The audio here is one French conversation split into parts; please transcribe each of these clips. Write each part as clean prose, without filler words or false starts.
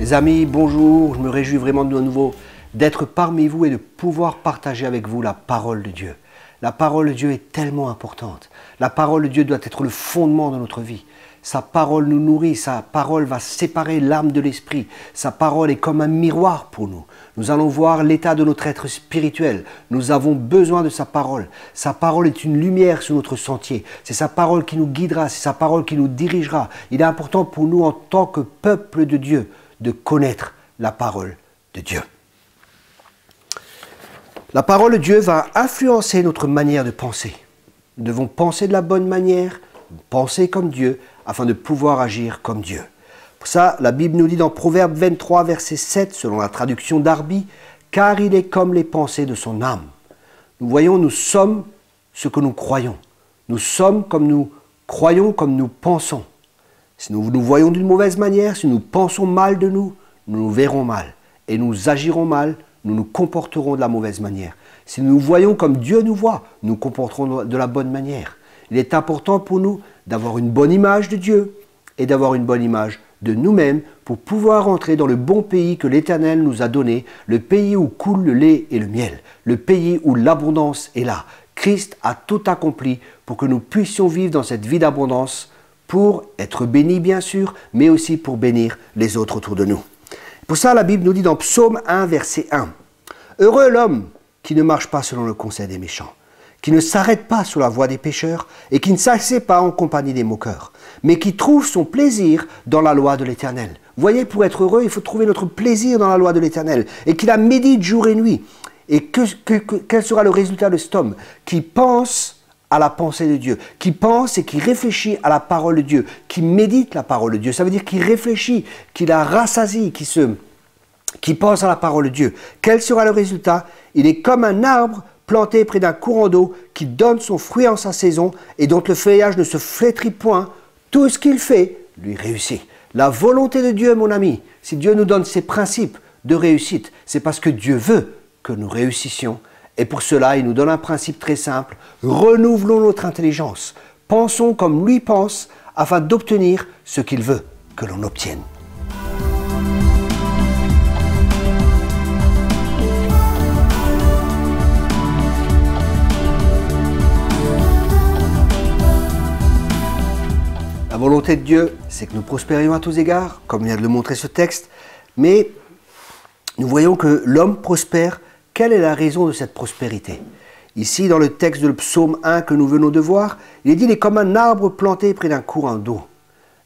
Mes amis, bonjour, je me réjouis vraiment de nouveau d'être parmi vous et de pouvoir partager avec vous la parole de Dieu. La parole de Dieu est tellement importante. La parole de Dieu doit être le fondement de notre vie. Sa parole nous nourrit, sa parole va séparer l'âme de l'esprit. Sa parole est comme un miroir pour nous. Nous allons voir l'état de notre être spirituel. Nous avons besoin de sa parole. Sa parole est une lumière sur notre sentier. C'est sa parole qui nous guidera, c'est sa parole qui nous dirigera. Il est important pour nous en tant que peuple de Dieu de connaître la parole de Dieu. La parole de Dieu va influencer notre manière de penser. Nous devons penser de la bonne manière, penser comme Dieu, afin de pouvoir agir comme Dieu. Pour ça, la Bible nous dit dans Proverbe 23, verset 7, selon la traduction d'Arby, « Car il est comme les pensées de son âme. » Nous voyons, nous sommes ce que nous croyons. Nous sommes comme nous croyons, comme nous pensons. Si nous nous voyons d'une mauvaise manière, si nous pensons mal de nous, nous nous verrons mal. Et nous agirons mal, nous nous comporterons de la mauvaise manière. Si nous nous voyons comme Dieu nous voit, nous nous comporterons de la bonne manière. Il est important pour nous d'avoir une bonne image de Dieu et d'avoir une bonne image de nous-mêmes pour pouvoir entrer dans le bon pays que l'Éternel nous a donné, le pays où coule le lait et le miel, le pays où l'abondance est là. Christ a tout accompli pour que nous puissions vivre dans cette vie d'abondance, pour être bénis bien sûr, mais aussi pour bénir les autres autour de nous. Pour ça, la Bible nous dit dans Psaume 1, verset 1, « Heureux l'homme qui ne marche pas selon le conseil des méchants, qui ne s'arrête pas sur la voie des pécheurs et qui ne s'assied pas en compagnie des moqueurs, mais qui trouve son plaisir dans la loi de l'Éternel. » Vous voyez, pour être heureux, il faut trouver notre plaisir dans la loi de l'Éternel et qui la médite jour et nuit. Et quel sera le résultat de cet homme qui pense à la pensée de Dieu, qui pense et qui réfléchit à la parole de Dieu, qui médite la parole de Dieu. Ça veut dire qu'il réfléchit, qu'il la rassasie, qui pense à la parole de Dieu. Quel sera le résultat? Il est comme un arbre planté près d'un courant d'eau qui donne son fruit en sa saison et dont le feuillage ne se flétrit point. Tout ce qu'il fait lui réussit. La volonté de Dieu, mon ami, si Dieu nous donne ses principes de réussite, c'est parce que Dieu veut que nous réussissions. Et pour cela, il nous donne un principe très simple. Renouvelons notre intelligence. Pensons comme lui pense afin d'obtenir ce qu'il veut que l'on obtienne. La volonté de Dieu, c'est que nous prospérions à tous égards, comme vient de le montrer ce texte. Mais nous voyons que l'homme prospère. Quelle est la raison de cette prospérité? Ici, dans le texte de Psaume 1 que nous venons de voir, il est dit « Il est comme un arbre planté près d'un courant d'eau ».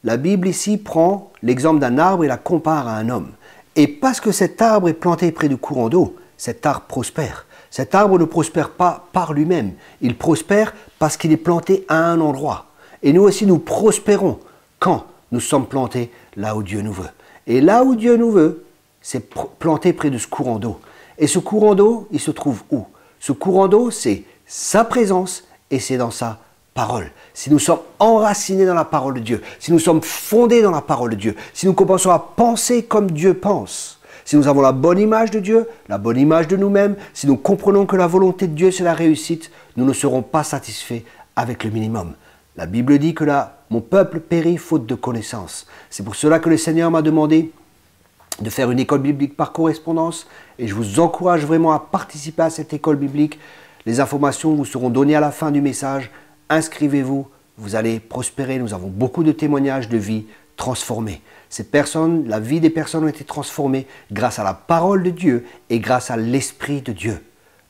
La Bible ici prend l'exemple d'un arbre et la compare à un homme. Et parce que cet arbre est planté près du courant d'eau, cet arbre prospère. Cet arbre ne prospère pas par lui-même. Il prospère parce qu'il est planté à un endroit. Et nous aussi, nous prospérons quand nous sommes plantés là où Dieu nous veut. Et là où Dieu nous veut, c'est planté près de ce courant d'eau. Et ce courant d'eau, il se trouve où? Ce courant d'eau, c'est sa présence et c'est dans sa parole. Si nous sommes enracinés dans la parole de Dieu, si nous sommes fondés dans la parole de Dieu, si nous commençons à penser comme Dieu pense, si nous avons la bonne image de Dieu, la bonne image de nous-mêmes, si nous comprenons que la volonté de Dieu, c'est la réussite, nous ne serons pas satisfaits avec le minimum. La Bible dit que là, mon peuple périt faute de connaissance. C'est pour cela que le Seigneur m'a demandé de faire une école biblique par correspondance et je vous encourage vraiment à participer à cette école biblique. Les informations vous seront données à la fin du message. Inscrivez-vous, vous allez prospérer. Nous avons beaucoup de témoignages de vie transformées. Ces personnes, la vie des personnes ont été transformées grâce à la parole de Dieu et grâce à l'Esprit de Dieu.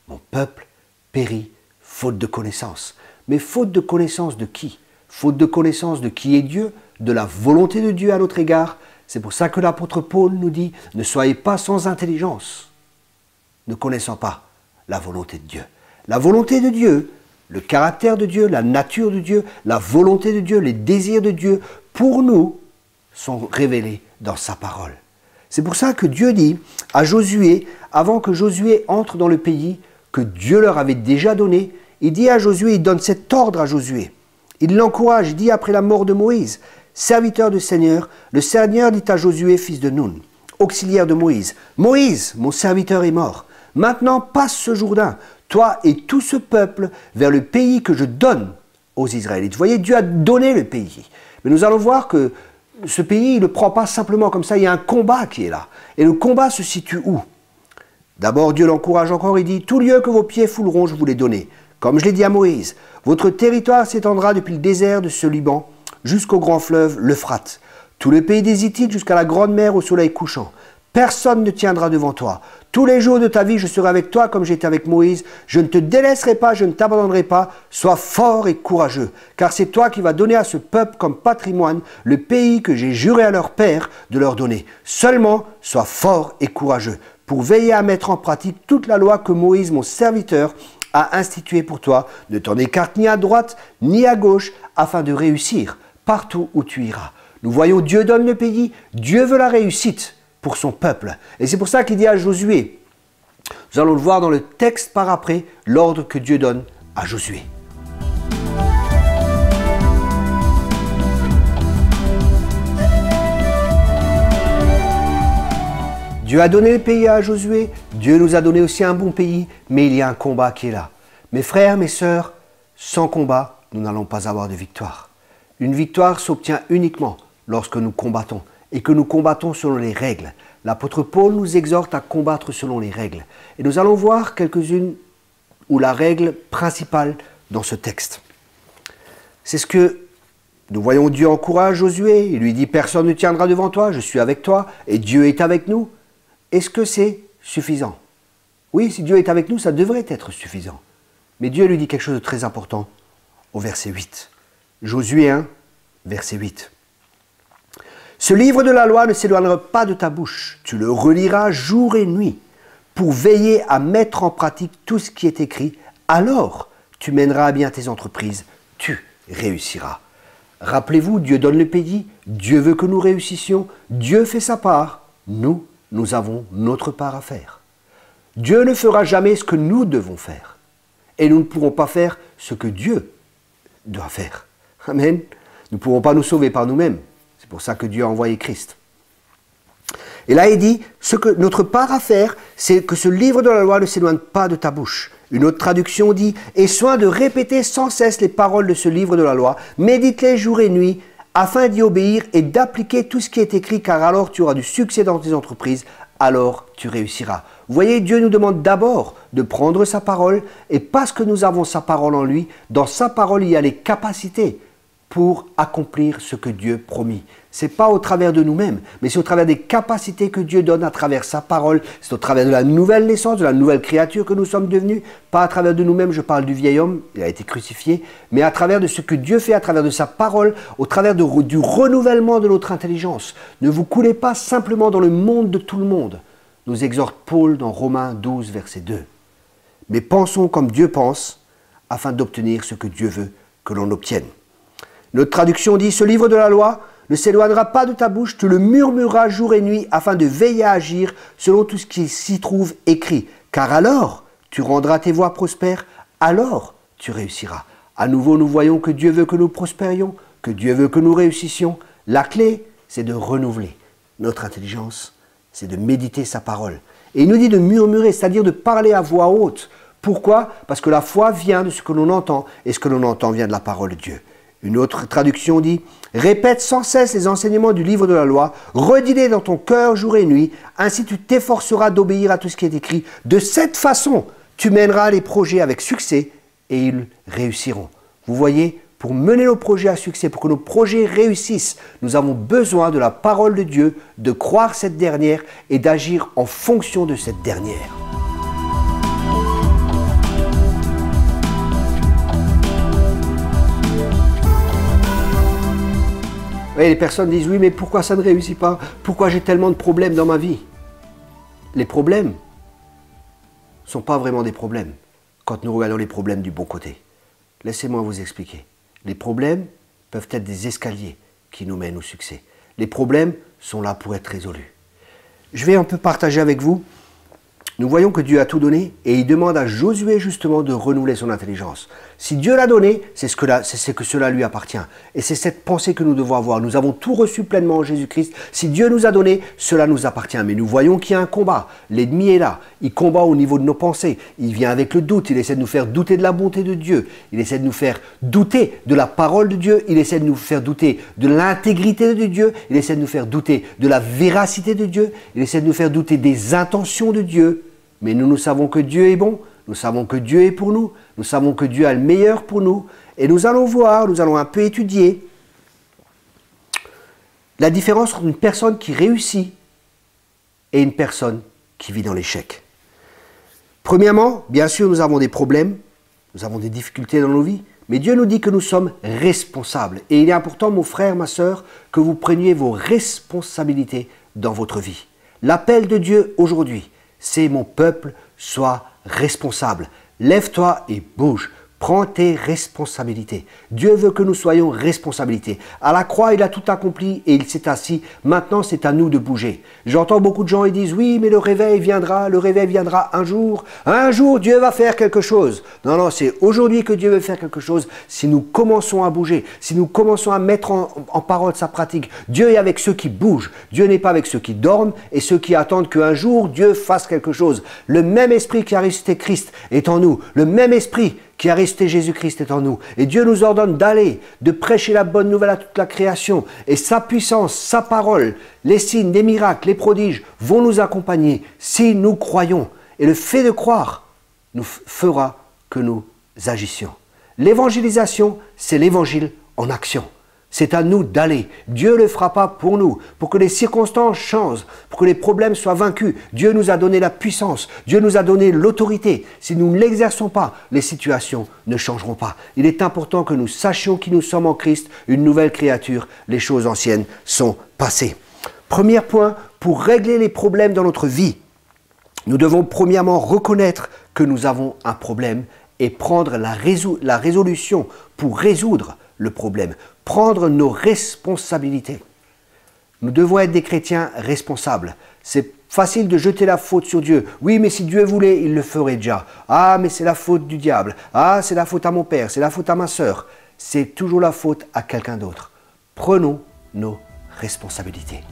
Mon peuple périt faute de connaissance. Mais faute de connaissance de qui? Faute de connaissance de qui est Dieu, de la volonté de Dieu à notre égard. C'est pour ça que l'apôtre Paul nous dit « Ne soyez pas sans intelligence, ne connaissant pas la volonté de Dieu. » La volonté de Dieu, le caractère de Dieu, la nature de Dieu, la volonté de Dieu, les désirs de Dieu, pour nous, sont révélés dans sa parole. C'est pour ça que Dieu dit à Josué, avant que Josué entre dans le pays que Dieu leur avait déjà donné, il dit à Josué, il donne cet ordre à Josué. Il l'encourage, il dit après la mort de Moïse, serviteur du Seigneur, le Seigneur dit à Josué, fils de Nun, auxiliaire de Moïse, « Moïse, mon serviteur est mort. Maintenant passe ce Jourdain, toi et tout ce peuple, vers le pays que je donne aux Israélites. » Vous voyez, Dieu a donné le pays. Mais nous allons voir que ce pays, il ne le prend pas simplement comme ça, il y a un combat qui est là. Et le combat se situe où? D'abord, Dieu l'encourage encore, il dit « Tout lieu que vos pieds fouleront, je vous l'ai donné. Comme je l'ai dit à Moïse, votre territoire s'étendra depuis le désert de ce Liban jusqu'au grand fleuve, l'Euphrate, tout le pays des Hittites jusqu'à la grande mer au soleil couchant. Personne ne tiendra devant toi. Tous les jours de ta vie, je serai avec toi comme j'étais avec Moïse. Je ne te délaisserai pas, je ne t'abandonnerai pas. Sois fort et courageux, car c'est toi qui vas donner à ce peuple comme patrimoine le pays que j'ai juré à leur père de leur donner. Seulement, sois fort et courageux, pour veiller à mettre en pratique toute la loi que Moïse, mon serviteur, a instituée pour toi. Ne t'en écarte ni à droite ni à gauche, afin de réussir partout où tu iras. Nous voyons, Dieu donne le pays, Dieu veut la réussite pour son peuple. Et c'est pour ça qu'il dit à Josué, nous allons le voir dans le texte par après, l'ordre que Dieu donne à Josué. Dieu a donné le pays à Josué, Dieu nous a donné aussi un bon pays, mais il y a un combat qui est là. Mes frères, mes sœurs, sans combat, nous n'allons pas avoir de victoire. Une victoire s'obtient uniquement lorsque nous combattons, et que nous combattons selon les règles. L'apôtre Paul nous exhorte à combattre selon les règles. Et nous allons voir quelques-unes ou la règle principale dans ce texte. C'est ce que nous voyons. Dieu encourage Josué, il lui dit « Personne ne tiendra devant toi, je suis avec toi, et Dieu est avec nous ». Est-ce que c'est suffisant? Oui, si Dieu est avec nous, ça devrait être suffisant. Mais Dieu lui dit quelque chose de très important au verset 8. Josué 1, verset 8. Ce livre de la loi ne s'éloignera pas de ta bouche. Tu le reliras jour et nuit pour veiller à mettre en pratique tout ce qui est écrit. Alors, tu mèneras à bien tes entreprises. Tu réussiras. Rappelez-vous, Dieu donne le pays. Dieu veut que nous réussissions. Dieu fait sa part. Nous avons notre part à faire. Dieu ne fera jamais ce que nous devons faire. Et nous ne pourrons pas faire ce que Dieu doit faire. Amen. Nous ne pourrons pas nous sauver par nous-mêmes. C'est pour ça que Dieu a envoyé Christ. Et là, il dit, ce que notre part à faire, c'est que ce livre de la loi ne s'éloigne pas de ta bouche. Une autre traduction dit, aie soin de répéter sans cesse les paroles de ce livre de la loi, médite-les jour et nuit, afin d'y obéir et d'appliquer tout ce qui est écrit, car alors tu auras du succès dans tes entreprises, alors tu réussiras. Vous voyez, Dieu nous demande d'abord de prendre sa parole, et parce que nous avons sa parole en lui, dans sa parole, il y a les capacités pour accomplir ce que Dieu promit. Ce n'est pas au travers de nous-mêmes, mais c'est au travers des capacités que Dieu donne à travers sa parole. C'est au travers de la nouvelle naissance, de la nouvelle créature que nous sommes devenus. Pas à travers de nous-mêmes, je parle du vieil homme, il a été crucifié, mais à travers de ce que Dieu fait, à travers de sa parole, au travers du renouvellement de notre intelligence. Ne vous coulez pas simplement dans le monde de tout le monde, nous exhorte Paul dans Romains 12, verset 2. Mais pensons comme Dieu pense, afin d'obtenir ce que Dieu veut que l'on obtienne. Notre traduction dit, ce livre de la loi ne s'éloignera pas de ta bouche, tu le murmureras jour et nuit afin de veiller à agir selon tout ce qui s'y trouve écrit. Car alors, tu rendras tes voies prospères, alors tu réussiras. À nouveau, nous voyons que Dieu veut que nous prospérions, que Dieu veut que nous réussissions. La clé, c'est de renouveler notre intelligence, c'est de méditer sa parole. Et il nous dit de murmurer, c'est-à-dire de parler à voix haute. Pourquoi? Parce que la foi vient de ce que l'on entend, et ce que l'on entend vient de la parole de Dieu. Une autre traduction dit « Répète sans cesse les enseignements du livre de la loi, redis-les dans ton cœur jour et nuit, ainsi tu t'efforceras d'obéir à tout ce qui est écrit. De cette façon, tu mèneras les projets avec succès et ils réussiront. » Vous voyez, pour mener nos projets à succès, pour que nos projets réussissent, nous avons besoin de la parole de Dieu, de croire cette dernière et d'agir en fonction de cette dernière. Oui, les personnes disent, oui, mais pourquoi ça ne réussit pas? Pourquoi j'ai tellement de problèmes dans ma vie? Les problèmes ne sont pas vraiment des problèmes quand nous regardons les problèmes du bon côté. Laissez-moi vous expliquer. Les problèmes peuvent être des escaliers qui nous mènent au succès. Les problèmes sont là pour être résolus. Je vais un peu partager avec vous nous voyons que Dieu a tout donné et il demande à Josué justement de renouveler son intelligence. Si Dieu l'a donné, c'est que cela lui appartient. Et c'est cette pensée que nous devons avoir. Nous avons tout reçu pleinement en Jésus-Christ. Si Dieu nous a donné, cela nous appartient. Mais nous voyons qu'il y a un combat. L'ennemi est là. Il combat au niveau de nos pensées. Il vient avec le doute. Il essaie de nous faire douter de la bonté de Dieu. Il essaie de nous faire douter de la parole de Dieu. Il essaie de nous faire douter de l'intégrité de Dieu. Il essaie de nous faire douter de la véracité de Dieu. Il essaie de nous faire douter des intentions de Dieu. Mais nous savons que Dieu est bon. Nous savons que Dieu est pour nous. Nous savons que Dieu a le meilleur pour nous. Et nous allons voir, nous allons un peu étudier la différence entre une personne qui réussit et une personne qui vit dans l'échec. Premièrement, bien sûr, nous avons des problèmes, nous avons des difficultés dans nos vies, mais Dieu nous dit que nous sommes responsables. Et il est important, mon frère, ma sœur, que vous preniez vos responsabilités dans votre vie. L'appel de Dieu aujourd'hui, c'est mon peuple, sois responsable. Lève-toi et bouge. Prends tes responsabilités. Dieu veut que nous soyons responsables. À la croix, il a tout accompli et il s'est assis. Maintenant, c'est à nous de bouger. J'entends beaucoup de gens qui disent, oui, mais le réveil viendra un jour. Un jour, Dieu va faire quelque chose. Non, non, c'est aujourd'hui que Dieu veut faire quelque chose. Si nous commençons à bouger, si nous commençons à mettre en parole sa pratique, Dieu est avec ceux qui bougent. Dieu n'est pas avec ceux qui dorment et ceux qui attendent qu'un jour, Dieu fasse quelque chose. Le même esprit qui a ressuscité Christ est en nous. Le même esprit qui a resté Jésus-Christ est en nous. Et Dieu nous ordonne d'aller, de prêcher la bonne nouvelle à toute la création. Et sa puissance, sa parole, les signes, les miracles, les prodiges vont nous accompagner si nous croyons. Et le fait de croire nous fera que nous agissions. L'évangélisation, c'est l'évangile en action. C'est à nous d'aller. Dieu ne le fera pas pour nous, pour que les circonstances changent, pour que les problèmes soient vaincus. Dieu nous a donné la puissance, Dieu nous a donné l'autorité. Si nous ne l'exerçons pas, les situations ne changeront pas. Il est important que nous sachions qui nous sommes en Christ, une nouvelle créature. Les choses anciennes sont passées. Premier point, pour régler les problèmes dans notre vie, nous devons premièrement reconnaître que nous avons un problème et prendre la résolution pour résoudre le problème. Prendre nos responsabilités. Nous devons être des chrétiens responsables. C'est facile de jeter la faute sur Dieu. Oui, mais si Dieu voulait, il le ferait déjà. Ah, mais c'est la faute du diable. Ah, c'est la faute à mon père, c'est la faute à ma sœur. C'est toujours la faute à quelqu'un d'autre. Prenons nos responsabilités.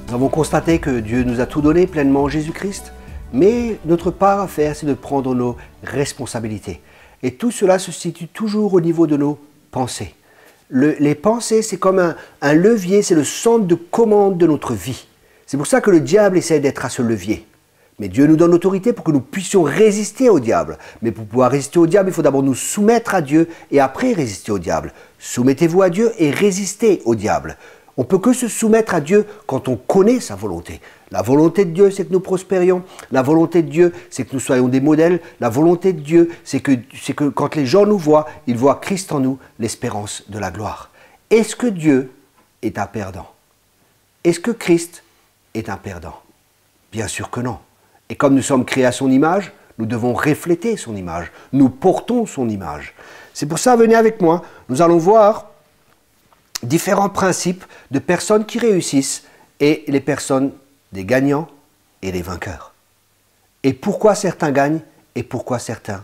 Nous avons constaté que Dieu nous a tout donné pleinement en Jésus-Christ, mais notre part à faire, c'est de prendre nos responsabilités. Et tout cela se situe toujours au niveau de nos pensées. Les pensées, c'est comme un levier, c'est le centre de commande de notre vie. C'est pour ça que le diable essaie d'être à ce levier. Mais Dieu nous donne l'autorité pour que nous puissions résister au diable. Mais pour pouvoir résister au diable, il faut d'abord nous soumettre à Dieu et après résister au diable. Soumettez-vous à Dieu et résistez au diable. On ne peut que se soumettre à Dieu quand on connaît sa volonté. La volonté de Dieu, c'est que nous prospérions. La volonté de Dieu, c'est que nous soyons des modèles. La volonté de Dieu, c'est que quand les gens nous voient, ils voient Christ en nous, l'espérance de la gloire. Est-ce que Dieu est un perdant? Est-ce que Christ est un perdant? Bien sûr que non. Et comme nous sommes créés à son image, nous devons refléter son image. Nous portons son image. C'est pour ça, venez avec moi, nous allons voir différents principes de personnes qui réussissent et les personnes des gagnants et des vainqueurs. Et pourquoi certains gagnent et pourquoi certaines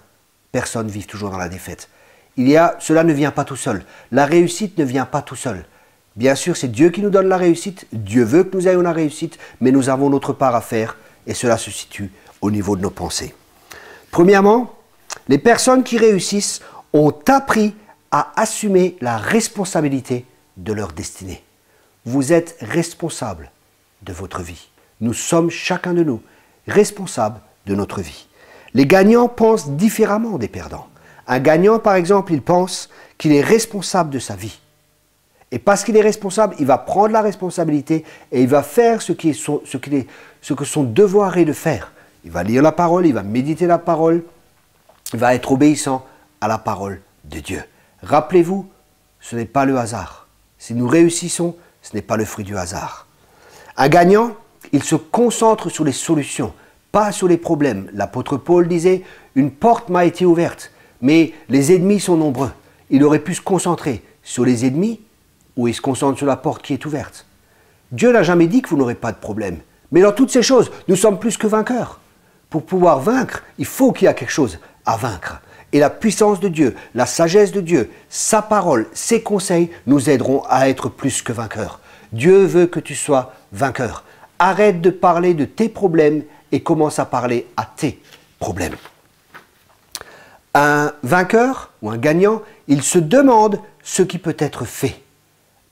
personnes vivent toujours dans la défaite. Cela ne vient pas tout seul. La réussite ne vient pas tout seul. Bien sûr, c'est Dieu qui nous donne la réussite. Dieu veut que nous ayons la réussite, mais nous avons notre part à faire et cela se situe au niveau de nos pensées. Premièrement, les personnes qui réussissent ont appris à assumer la responsabilité de leur destinée. Vous êtes responsable de votre vie. Nous sommes chacun de nous responsables de notre vie. Les gagnants pensent différemment des perdants. Un gagnant, par exemple, il pense qu'il est responsable de sa vie. Et parce qu'il est responsable, il va prendre la responsabilité et il va faire ce que son devoir est de faire. Il va lire la parole, il va méditer la parole, il va être obéissant à la parole de Dieu. Rappelez-vous, ce n'est pas le hasard. Si nous réussissons, ce n'est pas le fruit du hasard. Un gagnant, il se concentre sur les solutions, pas sur les problèmes. L'apôtre Paul disait, une porte m'a été ouverte, mais les ennemis sont nombreux. Il aurait pu se concentrer sur les ennemis ou il se concentre sur la porte qui est ouverte? Dieu n'a jamais dit que vous n'aurez pas de problème. Mais dans toutes ces choses, nous sommes plus que vainqueurs. Pour pouvoir vaincre, il faut qu'il y ait quelque chose à vaincre. Et la puissance de Dieu, la sagesse de Dieu, sa parole, ses conseils nous aideront à être plus que vainqueurs. Dieu veut que tu sois vainqueur. Arrête de parler de tes problèmes et commence à parler à tes problèmes. Un vainqueur ou un gagnant, il se demande ce qui peut être fait.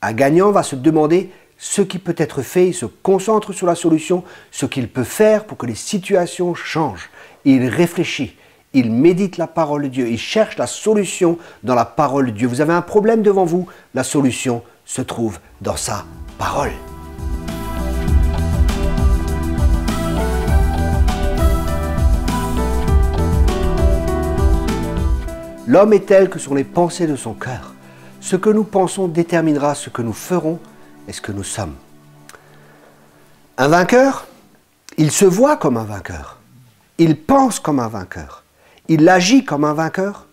Un gagnant va se demander ce qui peut être fait, il se concentre sur la solution, ce qu'il peut faire pour que les situations changent. Il réfléchit, il médite la parole de Dieu, il cherche la solution dans la parole de Dieu. Vous avez un problème devant vous, la solution se trouve dans sa parole. L'homme est tel que sont les pensées de son cœur. Ce que nous pensons déterminera ce que nous ferons et ce que nous sommes. Un vainqueur, il se voit comme un vainqueur. Il pense comme un vainqueur. Il agit comme un vainqueur.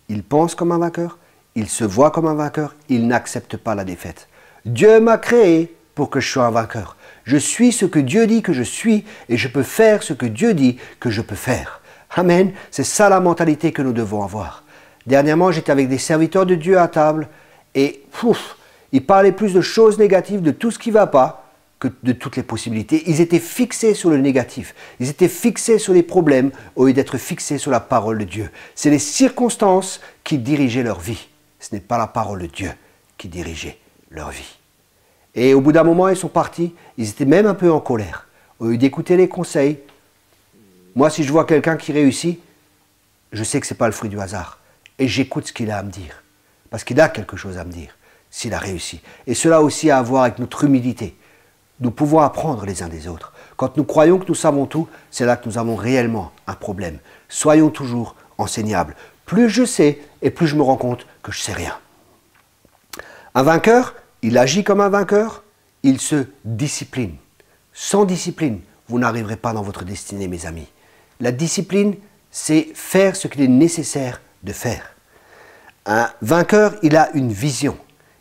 Il pense comme un vainqueur. Il se voit comme un vainqueur. Il n'accepte pas la défaite. Dieu m'a créé pour que je sois un vainqueur. Je suis ce que Dieu dit que je suis et je peux faire ce que Dieu dit que je peux faire. Amen. C'est ça la mentalité que nous devons avoir. Dernièrement, j'étais avec des serviteurs de Dieu à table et ils parlaient plus de choses négatives, de tout ce qui ne va pas, que de toutes les possibilités. Ils étaient fixés sur le négatif. Ils étaient fixés sur les problèmes au lieu d'être fixés sur la parole de Dieu. C'est les circonstances qui dirigeaient leur vie. Ce n'est pas la parole de Dieu qui dirigeait leur vie. Et au bout d'un moment, ils sont partis. Ils étaient même un peu en colère. Au lieu d'écouter les conseils, moi, si je vois quelqu'un qui réussit, je sais que ce n'est pas le fruit du hasard. Et j'écoute ce qu'il a à me dire. Parce qu'il a quelque chose à me dire, s'il a réussi. Et cela aussi a à voir avec notre humilité. Nous pouvons apprendre les uns des autres. Quand nous croyons que nous savons tout, c'est là que nous avons réellement un problème. Soyons toujours enseignables. Plus je sais, et plus je me rends compte que je ne sais rien. Un vainqueur, il agit comme un vainqueur, il se discipline. Sans discipline, vous n'arriverez pas dans votre destinée, mes amis. La discipline, c'est faire ce qu'il est nécessaire de faire. Un vainqueur, il a une vision.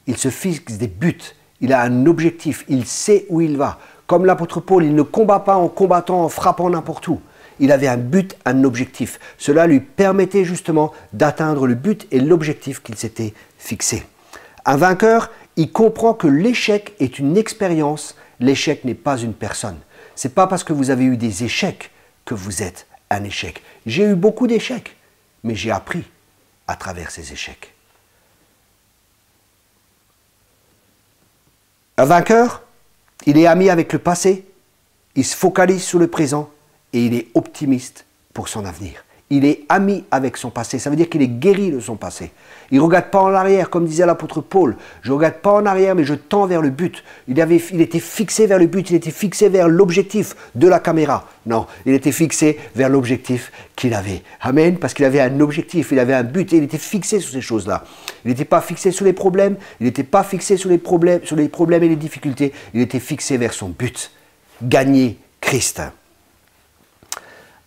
Il se fixe des buts. Il a un objectif. Il sait où il va. Comme l'apôtre Paul, il ne combat pas en combattant, en frappant n'importe où. Il avait un but, un objectif. Cela lui permettait justement d'atteindre le but et l'objectif qu'il s'était fixé. Un vainqueur, il comprend que l'échec est une expérience. L'échec n'est pas une personne. Ce n'est pas parce que vous avez eu des échecs que vous êtes un échec. J'ai eu beaucoup d'échecs, mais j'ai appris à travers ces échecs. Un vainqueur, il est ami avec le passé, il se focalise sur le présent et il est optimiste pour son avenir. Il est ami avec son passé, ça veut dire qu'il est guéri de son passé. Il ne regarde pas en arrière, comme disait l'apôtre Paul. Je ne regarde pas en arrière, mais je tends vers le but. Il était fixé vers le but, il était fixé vers l'objectif de la caméra. Non, il était fixé vers l'objectif qu'il avait. Amen, parce qu'il avait un objectif, il avait un but, et il était fixé sur ces choses-là. Il n'était pas fixé sur les problèmes, il n'était pas fixé sur les problèmes et les difficultés, il était fixé vers son but. Gagner Christ.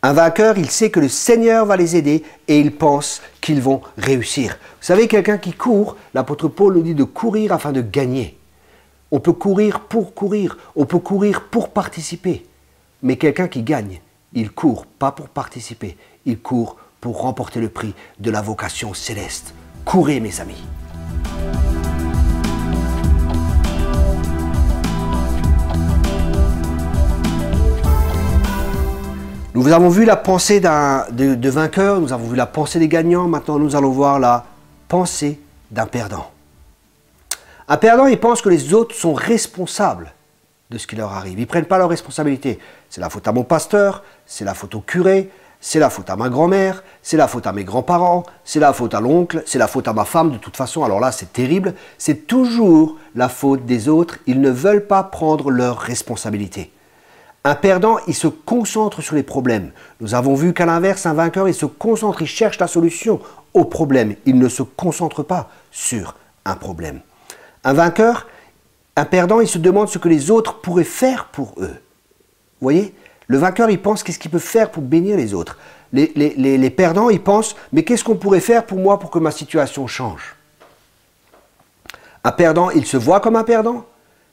Un vainqueur, il sait que le Seigneur va les aider et il pense qu'ils vont réussir. Vous savez, quelqu'un qui court, l'apôtre Paul nous dit de courir afin de gagner. On peut courir, on peut courir pour participer. Mais quelqu'un qui gagne, il court pas pour participer, il court pour remporter le prix de la vocation céleste. Courez, mes amis. Nous avons vu la pensée de vainqueur, nous avons vu la pensée des gagnants, maintenant nous allons voir la pensée d'un perdant. Un perdant, il pense que les autres sont responsables de ce qui leur arrive. Ils ne prennent pas leurs responsabilités. C'est la faute à mon pasteur, c'est la faute au curé, c'est la faute à ma grand-mère, c'est la faute à mes grands-parents, c'est la faute à l'oncle, c'est la faute à ma femme de toute façon. Alors là, c'est terrible. C'est toujours la faute des autres. Ils ne veulent pas prendre leurs responsabilités. Un perdant, il se concentre sur les problèmes. Nous avons vu qu'à l'inverse, un vainqueur, il se concentre, il cherche la solution au problème. Il ne se concentre pas sur un problème. Un vainqueur, un perdant, il se demande ce que les autres pourraient faire pour eux. Vous voyez? Le vainqueur, il pense qu'est-ce qu'il peut faire pour bénir les autres. Les perdants, ils pensent, mais qu'est-ce qu'on pourrait faire pour moi pour que ma situation change? Un perdant, il se voit comme un perdant.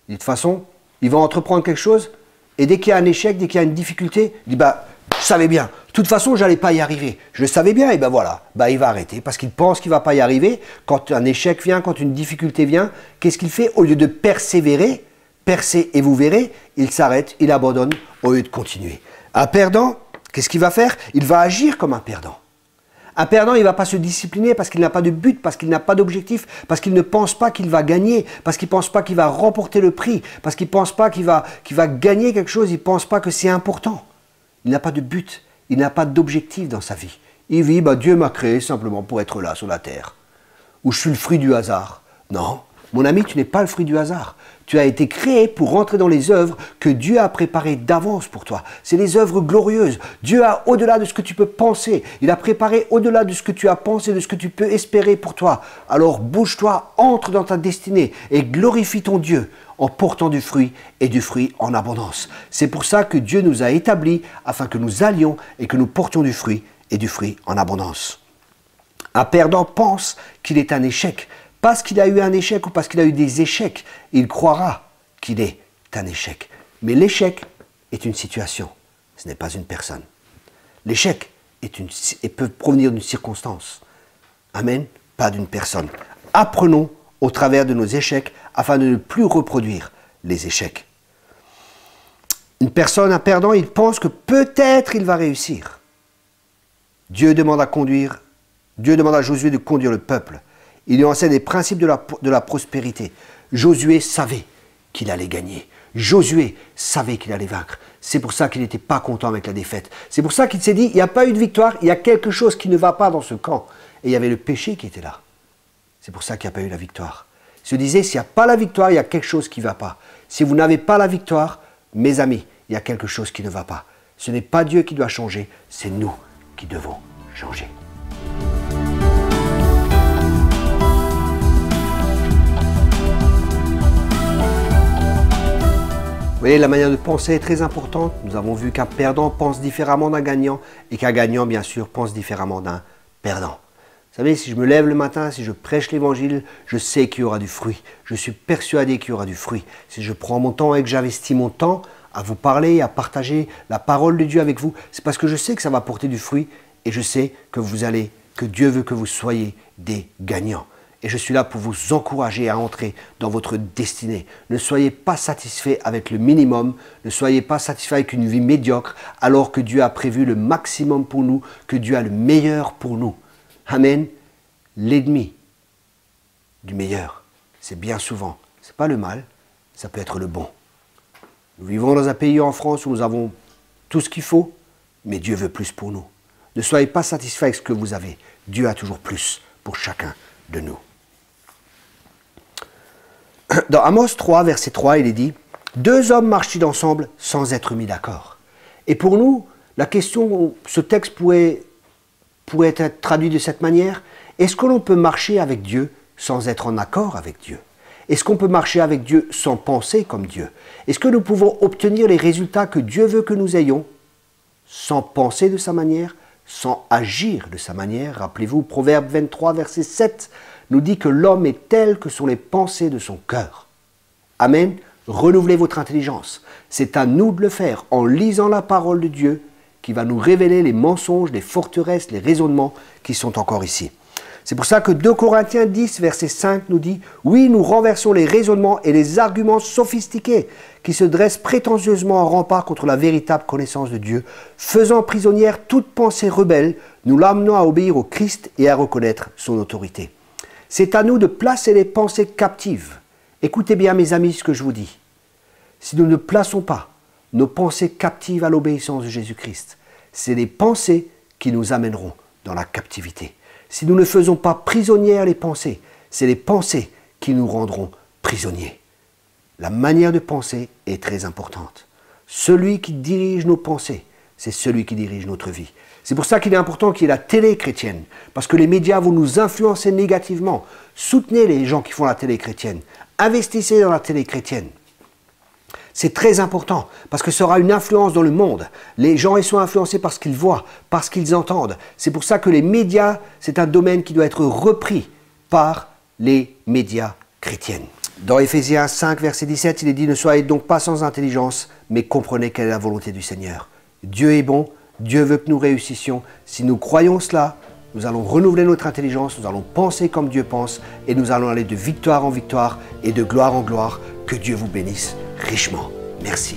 De toute façon, il va entreprendre quelque chose et dès qu'il y a un échec, dès qu'il y a une difficulté, il dit bah, je savais bien. De toute façon, je n'allais pas y arriver. Je le savais bien et ben voilà, bah, il va arrêter parce qu'il pense qu'il ne va pas y arriver. Quand un échec vient, quand une difficulté vient, qu'est-ce qu'il fait? Au lieu de persévérer, percez et vous verrez, il s'arrête, il abandonne au lieu de continuer. Un perdant, qu'est-ce qu'il va faire? Il va agir comme un perdant. Un perdant, il ne va pas se discipliner parce qu'il n'a pas de but, parce qu'il n'a pas d'objectif, parce qu'il ne pense pas qu'il va gagner, parce qu'il ne pense pas qu'il va remporter le prix, parce qu'il ne pense pas qu'il va gagner quelque chose, il ne pense pas que c'est important. Il n'a pas de but, il n'a pas d'objectif dans sa vie. Il vit, bah, Dieu m'a créé simplement pour être là sur la terre. Ou je suis le fruit du hasard. Non, mon ami, tu n'es pas le fruit du hasard. Tu as été créé pour rentrer dans les œuvres que Dieu a préparées d'avance pour toi. C'est les œuvres glorieuses. Dieu a au-delà de ce que tu peux penser. Il a préparé au-delà de ce que tu as pensé, de ce que tu peux espérer pour toi. Alors bouge-toi, entre dans ta destinée et glorifie ton Dieu en portant du fruit et du fruit en abondance. C'est pour ça que Dieu nous a établis afin que nous allions et que nous portions du fruit et du fruit en abondance. Un perdant pense qu'il est un échec. Parce qu'il a eu un échec ou parce qu'il a eu des échecs, il croira qu'il est un échec. Mais l'échec est une situation, ce n'est pas une personne. L'échec peut provenir d'une circonstance. Amen, pas d'une personne. Apprenons au travers de nos échecs afin de ne plus reproduire les échecs. Une personne, un perdant, il pense que peut-être il va réussir. Dieu demande à Josué de conduire le peuple. Il lui enseigne les principes de la prospérité. Josué savait qu'il allait gagner. Josué savait qu'il allait vaincre. C'est pour ça qu'il n'était pas content avec la défaite. C'est pour ça qu'il s'est dit, il n'y a pas eu de victoire, il y a quelque chose qui ne va pas dans ce camp. Et il y avait le péché qui était là. C'est pour ça qu'il n'y a pas eu la victoire. Il se disait, s'il n'y a pas la victoire, il y a quelque chose qui ne va pas. Si vous n'avez pas la victoire, mes amis, il y a quelque chose qui ne va pas. Ce n'est pas Dieu qui doit changer, c'est nous qui devons changer. Vous voyez, la manière de penser est très importante. Nous avons vu qu'un perdant pense différemment d'un gagnant et qu'un gagnant, bien sûr, pense différemment d'un perdant. Vous savez, si je me lève le matin, si je prêche l'évangile, je sais qu'il y aura du fruit. Je suis persuadé qu'il y aura du fruit. Si je prends mon temps et que j'investis mon temps à vous parler, à partager la parole de Dieu avec vous, c'est parce que je sais que ça va porter du fruit et je sais que Dieu veut que vous soyez des gagnants. Et je suis là pour vous encourager à entrer dans votre destinée. Ne soyez pas satisfait avec le minimum, ne soyez pas satisfait avec une vie médiocre, alors que Dieu a prévu le maximum pour nous, que Dieu a le meilleur pour nous. Amen. L'ennemi du meilleur, c'est bien souvent, ce n'est pas le mal, ça peut être le bon. Nous vivons dans un pays en France où nous avons tout ce qu'il faut, mais Dieu veut plus pour nous. Ne soyez pas satisfait avec ce que vous avez. Dieu a toujours plus pour chacun de nous. Dans Amos 3, verset 3, il est dit « Deux hommes marchent-ils ensemble sans être mis d'accord ?» Et pour nous, la question, ce texte pourrait être traduit de cette manière. Est-ce que l'on peut marcher avec Dieu sans être en accord avec Dieu? Est-ce qu'on peut marcher avec Dieu sans penser comme Dieu? Est-ce que nous pouvons obtenir les résultats que Dieu veut que nous ayons sans penser de sa manière, sans agir de sa manière? Rappelez-vous, Proverbe 23, verset 7, nous dit que l'homme est tel que sont les pensées de son cœur. Amen. Renouvelez votre intelligence. C'est à nous de le faire en lisant la parole de Dieu qui va nous révéler les mensonges, les forteresses, les raisonnements qui sont encore ici. C'est pour ça que 2 Corinthiens 10, verset 5 nous dit « Oui, nous renversons les raisonnements et les arguments sophistiqués qui se dressent prétentieusement en rempart contre la véritable connaissance de Dieu, faisant prisonnière toute pensée rebelle, nous l'amenons à obéir au Christ et à reconnaître son autorité. » C'est à nous de placer les pensées captives. Écoutez bien mes amis ce que je vous dis. Si nous ne plaçons pas nos pensées captives à l'obéissance de Jésus-Christ, c'est les pensées qui nous amèneront dans la captivité. Si nous ne faisons pas prisonnières les pensées, c'est les pensées qui nous rendront prisonniers. La manière de penser est très importante. Celui qui dirige nos pensées, c'est celui qui dirige notre vie. C'est pour ça qu'il est important qu'il y ait la télé chrétienne, parce que les médias vont nous influencer négativement. Soutenez les gens qui font la télé chrétienne. Investissez dans la télé chrétienne. C'est très important, parce que ça aura une influence dans le monde. Les gens ils sont influencés par ce qu'ils voient, par ce qu'ils entendent. C'est pour ça que les médias, c'est un domaine qui doit être repris par les médias chrétienne. Dans Éphésiens 5, verset 17, il est dit « Ne soyez donc pas sans intelligence, mais comprenez quelle est la volonté du Seigneur. Dieu est bon, Dieu veut que nous réussissions. Si nous croyons cela, nous allons renouveler notre intelligence, nous allons penser comme Dieu pense, et nous allons aller de victoire en victoire et de gloire en gloire. Que Dieu vous bénisse richement. Merci.